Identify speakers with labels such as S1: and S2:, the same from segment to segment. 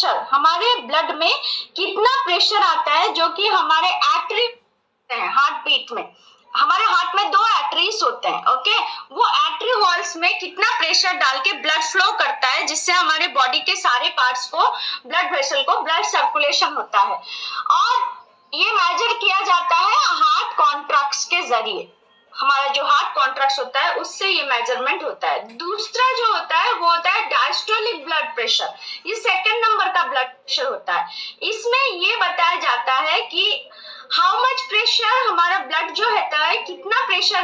S1: Pressure, हमारे blood में कितना प्रेशर आता है जो कि हमारे आर्टरी हार्ट बीट में, हमारे हार्ट में 2 आर्टरीज होते हैं, ओके, वो आर्टरी वॉल्स में कितना प्रेशर डाल के ब्लड फ्लो करता है जिससे हमारे बॉडी के सारे पार्ट्स को, ब्लड वेसल को ब्लड सर्कुलेशन होता है। और ये मेजर किया जाता है हार्ट कॉन्ट्रैक्ट्स के जरिए, हमारा जो हार्ट कॉन्ट्रैक्ट होता है उससे ये मेजरमेंट होता है। दूसरा जो होता है वो होता है डायस्टोलिक ब्लड प्रेशर, ये सेकंड नंबर का ब्लड प्रेशर होता है। इसमें ये बताया जाता है कि हाउ मच प्रेशर हमारा ब्लड जो होता है, कितना प्रेशर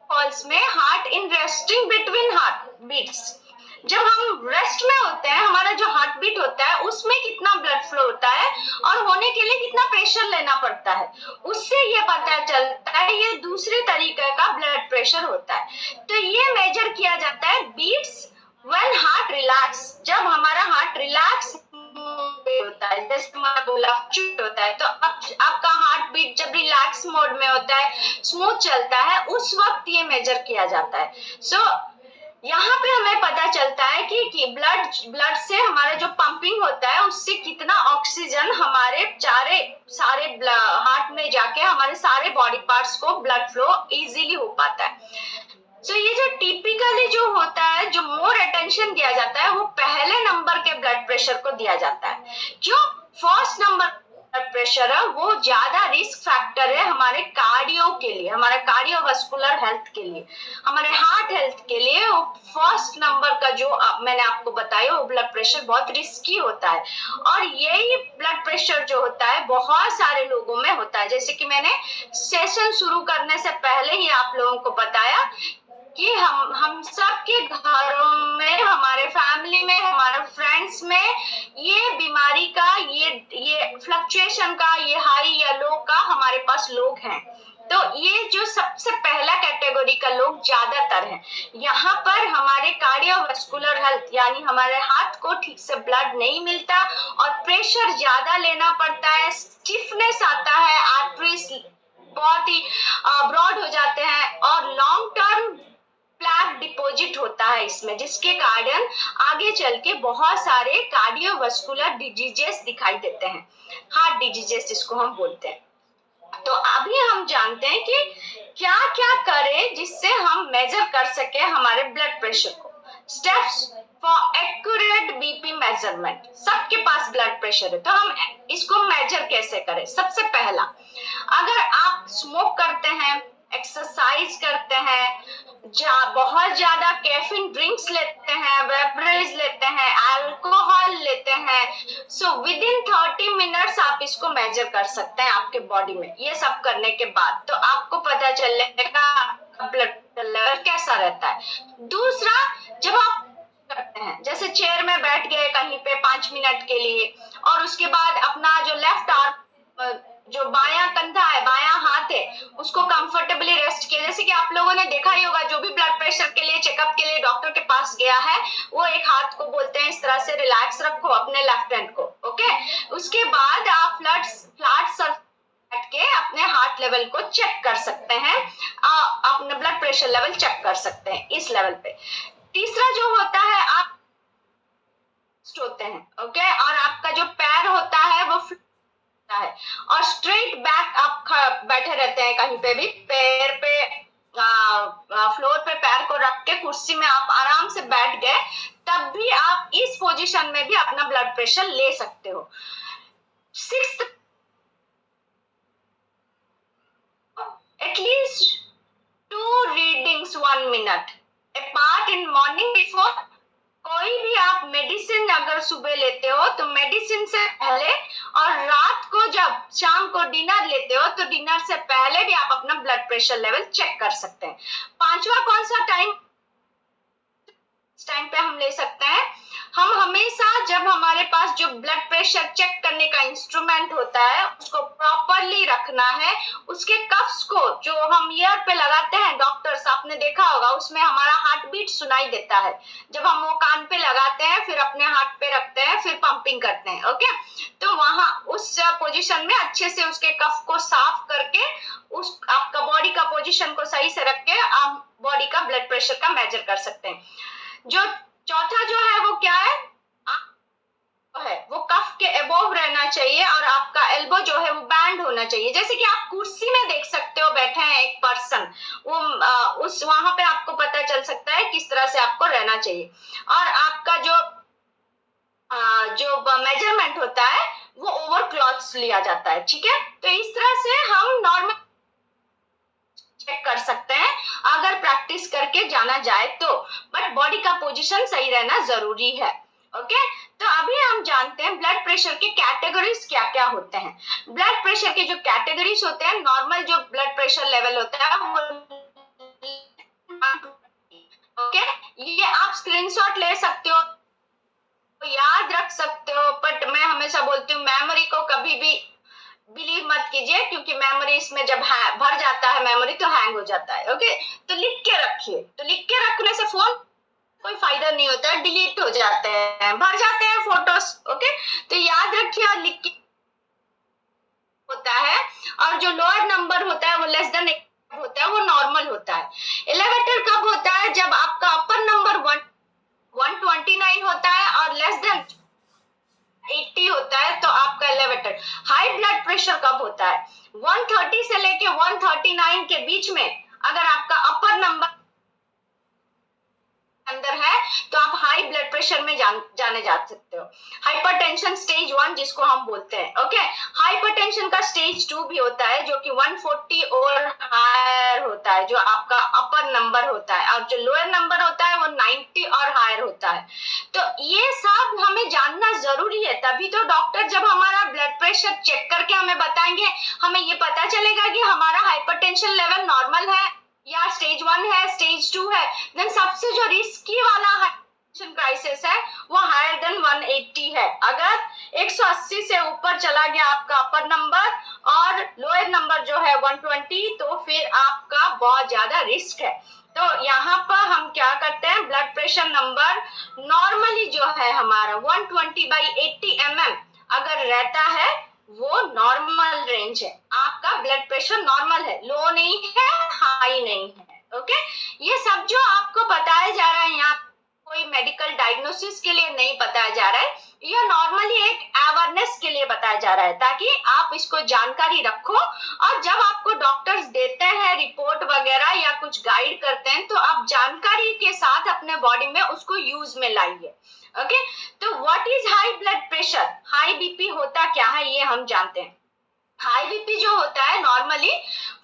S1: पल्स में heart in resting between heart beats, जब हम रेस्ट में होते हैं हमारा जो हार्ट बीट होता है उसमें कितना ब्लड फ्लो होता है और होने के लिए कितना प्रेशर लेना पड़ता है, उससे ये पता चलता है। ये दूसरे तरीके का ब्लड प्रेशर होता है। तो ये मेजर किया जाता है बीट्स व्हेन हार्ट रिलैक्स, जब हमारा हार्ट रिलैक्स होता है, जैसे मैंने बोला फ्लक्चुएट होता है, तो आपका हार्ट बीट जब रिलैक्स मोड में होता है, स्मूथ चलता है, उस वक्त ये मेजर किया जाता है। सो यहाँ पे हमें पता चलता है कि ब्लड से हमारा जो पंपिंग होता है उससे कितना ऑक्सीजन हमारे सारे हार्ट में जाके हमारे सारे बॉडी पार्ट्स को ब्लड फ्लो इजीली हो पाता है। सो ये जो टिपिकली जो होता है, जो मोर अटेंशन दिया जाता है वो पहले नंबर के ब्लड प्रेशर को दिया जाता है। क्यों? फर्स्ट नंबर ब्लड प्रेशर है वो ज्यादा रिस्क फैक्टर है हमारे कार्डियो के लिए, हमारे कार्डियोवास्कुलर हेल्थ के लिए, हमारे हार्ट हेल्थ के लिए। वो फर्स्ट नंबर का जो मैंने आपको बताया वो ब्लड प्रेशर बहुत रिस्की होता है। और यही ब्लड प्रेशर जो होता है बहुत सारे लोगों में होता है। जैसे कि मैंने सेशन शुरू करने से पहले ही आप लोगों को बताया कि हम सबके घरों में, हमारे फैमिली में, हमारे फ्रेंड्स में ये बीमारी का, ये फ्लक्चुएशन का, ये हाई या लो का हमारे पास लोग हैं। तो ये जो सबसे पहला कैटेगरी का लोग ज्यादातर हैं। यहाँ पर हमारे कार्डियोवास्कुलर हेल्थ यानी हमारे हार्ट को ठीक से ब्लड नहीं मिलता और प्रेशर ज्यादा लेना पड़ता है, स्टिफनेस आता है, आर्टरीज बहुत ही ब्रॉड हो जाते हैं और लॉन्ग टर्म प्लैक डिपॉजिट होता है इसमें, जिसके कारण आगे चल के बहुत सारे कार्डियोवास्कुलर डिजीजेस दिखाई देते हैं, हार्ट डिजीजेस जिसको हम बोलते हैं। तो अभी हम जानते हैं कि क्या क्या करें जिससे हम मेजर कर सके हमारे ब्लड प्रेशर को। Steps for accurate BP measurement. सबके पास ब्लड प्रेशर है तो हम इसको मेजर कैसे करें? सबसे पहला, अगर आप स्मोक करते हैं, एक्सरसाइज करते हैं, बहुत ज्यादा कैफीन ड्रिंक्स लेते हैं, बेवरेज लेते हैं, अल्कोहल लेते हैं, सो विद इन 30 मिनट्स आप इसको मेजर कर सकते हैं आपके बॉडी में। ये सब करने के बाद तो आपको पता चलेगा ब्लड लेवल कैसा रहता है। दूसरा, जब आप करते हैं, जैसे चेयर में बैठ गए कहीं पे 5 मिनट के लिए और उसके बाद अपना जो लेफ्ट आर्म, जो बायां कंधा है, बायां हाथ है, उसको कंफर्टेबली रेस्ट किया। जैसे कि आप लोगों ने देखा ही होगा, जो भी ब्लड प्रेशर के लिए चेकअप के लिए डॉक्टर के पास गया है वो एक हाथ को बोलते हैं इस तरह से रिलैक्स रखो अपने लेफ्ट हैंड को, ओके। उसके बाद आप फ्लैट बैठ के अपने हार्ट लेवल को चेक कर सकते हैं, अपने ब्लड प्रेशर लेवल चेक कर सकते हैं इस लेवल पे। तीसरा जो होता है, आप होते हैं, ओके, और आपका जो पैर होता है वो है और स्ट्रेट बैक आप बैठे रहते हैं कहीं पे भी, पैर पे फ्लोर पे पैर को रख के कुर्सी में आप आराम से बैठ गए, तब भी आप इस पोजीशन में भी अपना ब्लड प्रेशर ले सकते हो। Sixth, at least 2 readings 1 minute apart in morning before. कोई भी आप मेडिसिन अगर सुबह लेते हो तो मेडिसिन से पहले, और रात को जब शाम को डिनर लेते हो तो डिनर से पहले भी आप अपना ब्लड प्रेशर लेवल चेक कर सकते हैं। पांचवा कौन सा टाइम पे हम ले सकते हैं? हम हमेशा जब हमारे पास जो ब्लड प्रेशर चेक करने का इंस्ट्रूमेंट होता है उसको प्रॉपरली रखना है। उसके कफ्स को जो हम ईयर पे लगाते हैं, डॉक्टर्स आपने देखा होगा, उसमें हमारा हार्ट बीट सुनाई देता है। जब हम वो कान पे लगाते हैं फिर अपने हार्ट पे रखते हैं फिर पंपिंग करते हैं, ओके। तो वहां उस पोजीशन में अच्छे से उसके कफ को साफ करके उस आपका बॉडी का पोजीशन को सही से रख के आप बॉडी का ब्लड प्रेशर का मेजर कर सकते हैं। जो चौथा जो है वो क्या है? चाहिए और आपका एल्बो जो है वो बैंड होना चाहिए। जैसे कि आप कुर्सी में देख सकते हो बैठे हैं एक पर्सन, वो उस वहां पे आपको पता चल सकता है किस तरह से आपको रहना चाहिए। और आपका जो मेजरमेंट होता है वो ओवर क्लॉथ्स लिया जाता है, ठीक है। तो इस तरह से हम नॉर्मल चेक कर सकते हैं अगर प्रैक्टिस करके जाना जाए तो, बट बॉडी का पोजीशन सही रहना जरूरी है। ओके, तो अभी हम जानते हैं ब्लड प्रेशर के कैटेगरीज क्या क्या होते हैं। ब्लड प्रेशर के जो कैटेगरीज होते हैं, नॉर्मल जो ब्लड प्रेशर लेवल होता है वो, ओके, ये आप स्क्रीनशॉट ले सकते हो, याद रख सकते हो, बट मैं हमेशा बोलती हूँ मेमोरी को कभी भी बिलीव मत कीजिए, क्योंकि मेमोरी इसमें जब भर जाता है मेमोरी तो हैंग हो जाता है। ओके, तो लिख के रखिए। तो लिख के रखने से फोन कोई फायदा नहीं होता है, डिलीट हो जाते हैं, भर जाते हैं फोटोज। ओके, तो याद रखिए और लिख के होता है। और जो लोअर नंबर होता है वो लेस देन होता है, वो नॉर्मल होता है। एलिवेटर कब होता है? जब आपका अपर नंबर 129 होता है और लेस देन 80 होता है तो आपका एलिवेटर। हाई ब्लड प्रेशर कब होता है? 130 से लेके 139 के बीच में अगर आपका अपर नंबर अंदर है तो आप हाई ब्लड प्रेशर में जाने जा सकते हो। हाइपरटेंशन स्टेज 1 जिसको हम बोलते हैं। ओके, हाइपरटेंशन का स्टेज 2 भी होता है जो कि 140 और हायर होता है, जो आपका अपर नंबर होता है, और जो लोअर नंबर होता है वो 90 और हायर होता है। तो ये सब हमें जानना जरूरी है, तभी तो डॉक्टर जब हमारा ब्लड प्रेशर चेक करके हमें बताएंगे, हमें ये पता चलेगा कि हमारा हाइपरटेंशन लेवल नॉर्मल है या स्टेज 1 है, स्टेज 2 है। देन सबसे जो रिस्की वाला हाइपरटेंशन क्राइसिस है वो हायर देन 180 है। अगर 180 से ऊपर चला गया आपका अपर नंबर और लोअर नंबर जो है 120, तो फिर आपका बहुत ज्यादा रिस्क है। तो यहाँ पर हम क्या करते हैं, ब्लड प्रेशर नंबर नॉर्मली जो है हमारा 120/80 mm अगर रहता है वो नॉर्मल रेंज है। आपका ब्लड प्रेशर नॉर्मल है, लो नहीं है, हाई नहीं है। ओके, ये सब जो आपको बताया जा रहा है यहाँ कोई मेडिकल डायग्नोसिस के लिए नहीं बताया जा रहा है, यह नॉर्मली एक अवेयरनेस के लिए बताया जा रहा है ताकि आप इसको जानकारी रखो, और जब आपको डॉक्टर्स देते हैं रिपोर्ट वगैरह या कुछ गाइड करते हैं तो आप जानकारी के साथ अपने बॉडी में उसको यूज में लाइए। ओके, तो what is high blood pressure? High BP होता क्या है ये हम जानते हैं। हाई बीपी जो होता है नॉर्मली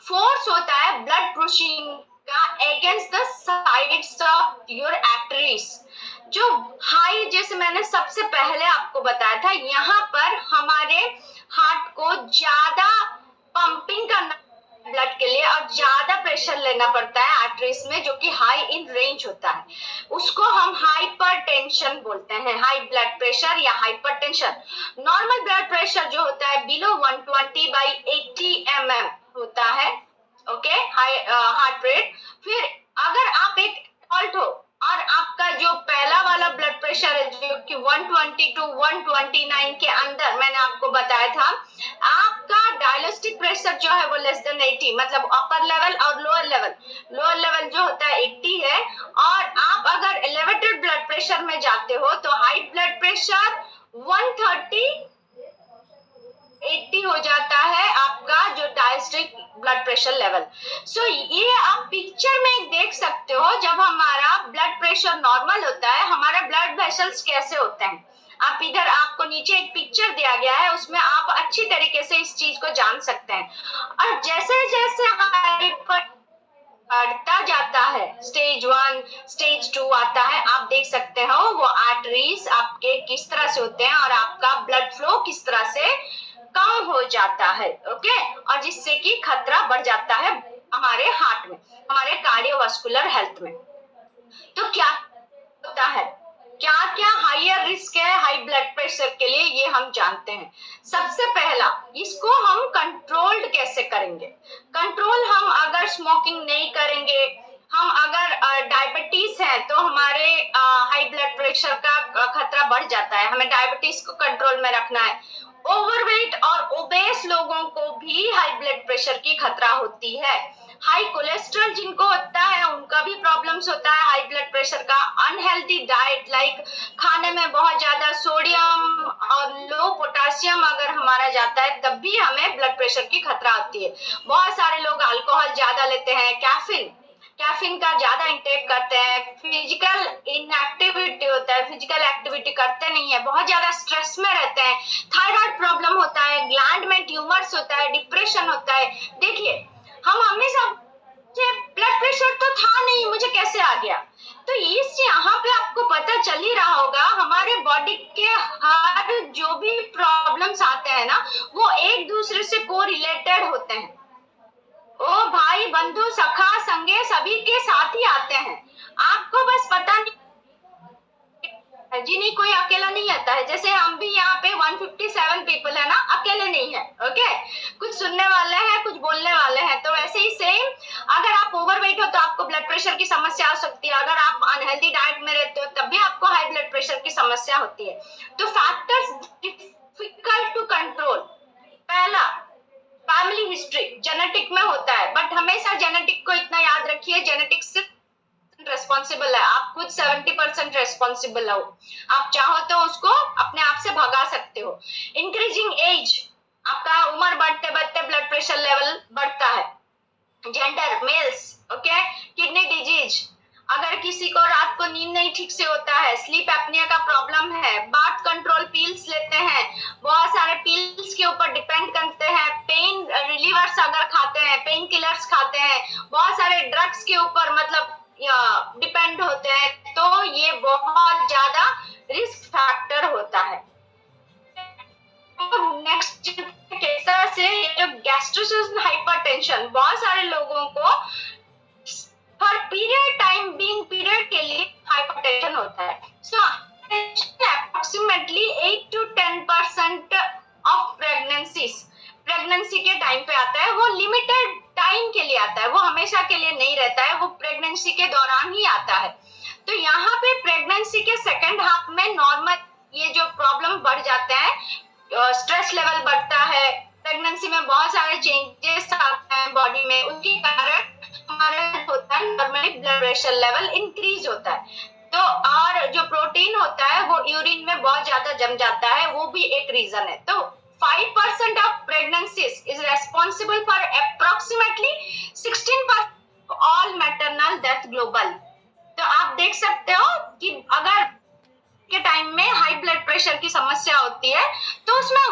S1: फोर्स होता है ब्लड पुशिंग का against the sides of your arteries. जो हाई, जैसे मैंने सबसे पहले आपको बताया था, यहाँ पर हमारे हार्ट को ज्यादा पंपिंग करना ब्लड के लिए और ज्यादा प्रेशर लेना पड़ता है आर्टरीज में, जो कि हाई इन रेंज होता है, उसको हम हाइपरटेंशन बोलते हैं। हाई ब्लड प्रेशर या हाइपरटेंशन। नॉर्मल ब्लड प्रेशर जो होता है बिलो 120/80 mm होता है। Okay, high heart rate. फिर अगर आप एक एडल्ट हो और आपका जो पहला वाला ब्लड प्रेशर है जो कि 120 to 129 के अंदर, मैंने आपको बताया था, आपका डायलिस्टिक प्रेशर जो है वो लेस देन 80, मतलब अपर लेवल और लोअर लेवल जो होता है 80 है, और आप अगर एलिवेटेड ब्लड प्रेशर में जाते हो तो हाई ब्लड प्रेशर 130 80 हो जाता है आपका जो डायस्ट्रिक ब्लड प्रेशर लेवल। सो ये आप पिक्चर में देख सकते हो, जब हमारा ब्लड प्रेशर नॉर्मल होता है हमारा ब्लड वेसल्स कैसे होते हैं। आप इधर, आपको नीचे एक पिक्चर दिया गया है, उसमें आप अच्छी तरीके से इस चीज को जान सकते हैं। और जैसे जैसे हाइपर बढ़ता जाता है, स्टेज 1 स्टेज 2 आता है, आप देख सकते हो वो आर्टरीज आपके किस तरह से होते हैं और आपका ब्लड फ्लो किस तरह से कम हो जाता है। ओके, और जिससे कि खतरा बढ़ जाता है हमारे हार्ट में, हमारे कार्डियोवास्कुलर हेल्थ में। तो क्या होता है, क्या क्या हायर रिस्क है हाई ब्लड प्रेशर के लिए, ये हम जानते हैं। सबसे पहला, इसको हम कंट्रोल्ड कैसे करेंगे? कंट्रोल हम अगर स्मोकिंग नहीं करेंगे, हम अगर डायबिटीज है तो हमारे हाई ब्लड प्रेशर का खतरा बढ़ जाता है, हमें डायबिटीज को कंट्रोल में रखना है। ओवरवेट और ओबेस लोगों को भी हाई ब्लड प्रेशर की खतरा होती है। हाई कोलेस्ट्रॉल जिनको होता है उनका भी प्रॉब्लम्स होता है हाई ब्लड प्रेशर का। अनहेल्थी डाइट, लाइक खाने में बहुत ज्यादा सोडियम और लो पोटेशियम अगर हम मारा जाता है तब भी हमें ब्लड प्रेशर की खतरा होती है। बहुत सारे लोग अल्कोहल ज्यादा लेते हैं, कैफीन का ज्यादा इंटेक करते हैं, फिजिकल इनएक्टिविटी होता है, फिजिकल एक्टिविटी करते नहीं है, बहुत ज्यादा स्ट्रेस में रहते हैं, थायराइड प्रॉब्लम होता है, ग्लैंड में ट्यूमर्स होता है, डिप्रेशन होता है। देखिए हम हमेशा ब्लड प्रेशर तो था नहीं, मुझे कैसे आ गया? तो इस यहाँ पे आपको पता चल ही रहा होगा हमारे बॉडी के हर जो भी प्रॉब्लम्स आते हैं ना वो एक दूसरे से को रिलेटेड होते हैं। ओ भाई बंधु सखा संगे सभी के साथ ही आते हैं, आपको बस पता नहीं जी, नहीं कोई अकेला नहीं आता है। जैसे हम भी यहाँ पे 157 पीपल है ना, अकेले नहीं है। ओके, कुछ सुनने वाले हैं, कुछ बोलने वाले हैं। तो वैसे ही सेम अगर आप ओवरवेट हो तो आपको ब्लड प्रेशर की समस्या हो सकती है, अगर आप अनहेल्दी डाइट में रहते हो तब भी आपको हाई ब्लड प्रेशर की समस्या होती है। तो फैक्टर्स डिफिकल्ट टू कंट्रोल, पहला फैमिली हिस्ट्री, जेनेटिक में होता है, बट हमेशा जेनेटिक को इतना याद रखिए, जेनेटिक सिर्फ रेस्पॉन्सिबल है, आप खुद 70% रेस्पॉन्सिबल हो। आप चाहो तो उसको अपने आप से भगा सकते हो। इंक्रीजिंग एज, आपका उम्र बढ़ते बढ़ते ब्लड प्रेशर लेवल बढ़ता है। Gender, males, okay. Kidney disease, अगर किसी को रात को नींद नहीं ठीक से होता है, स्लीप एपनिया का प्रॉब्लम है, बर्थ कंट्रोल पिल्स लेते हैं, बहुत सारे पिल्स के ऊपर डिपेंड करते हैं, पेन रिलीवर्स अगर खाते हैं, पेन किलर्स खाते हैं, बहुत सारे ड्रग्स के ऊपर मतलब डिपेंड होते हैं, तो ये बहुत ज्यादा रिस्क फैक्टर होता है। नेक्स्ट कैसा से गैस्ट्रोसिस हाइपरटेंशन, बहुत सारे लोगों को हर पीरियड के लिए हाइपरटेंशन होता है। सो अप्रोक्सीमेटली 8 to 10% ऑफ प्रेगनेंसी के टाइम पे आता है, वो लिमिटेड टाइम के लिए आता है, वो हमेशा के लिए नहीं रहता है, वो प्रेगनेंसी के दौरान ही आता है। तो यहाँ पे प्रेगनेंसी के सेकेंड हाफ में नॉर्मल ये जो प्रॉब्लम बढ़ जाते हैं, स्ट्रेस लेवल बढ़ता है, प्रेगनेंसी में बहुत सारे चेंजेस आते हैं बॉडी में, उनके कारण हमारा होता है normally blood pressure level increase होता है। तो और जो प्रोटीन होता है वो यूरिन में बहुत ज्यादा जम जाता है, वो भी एक रीजन है। तो 5% of pregnancies is responsible for approximately 16% of all maternal death global। तो आप देख सकते हो कि अगर के टाइम में हाई ब्लड प्रेशर की समस्या होती है तो उसमें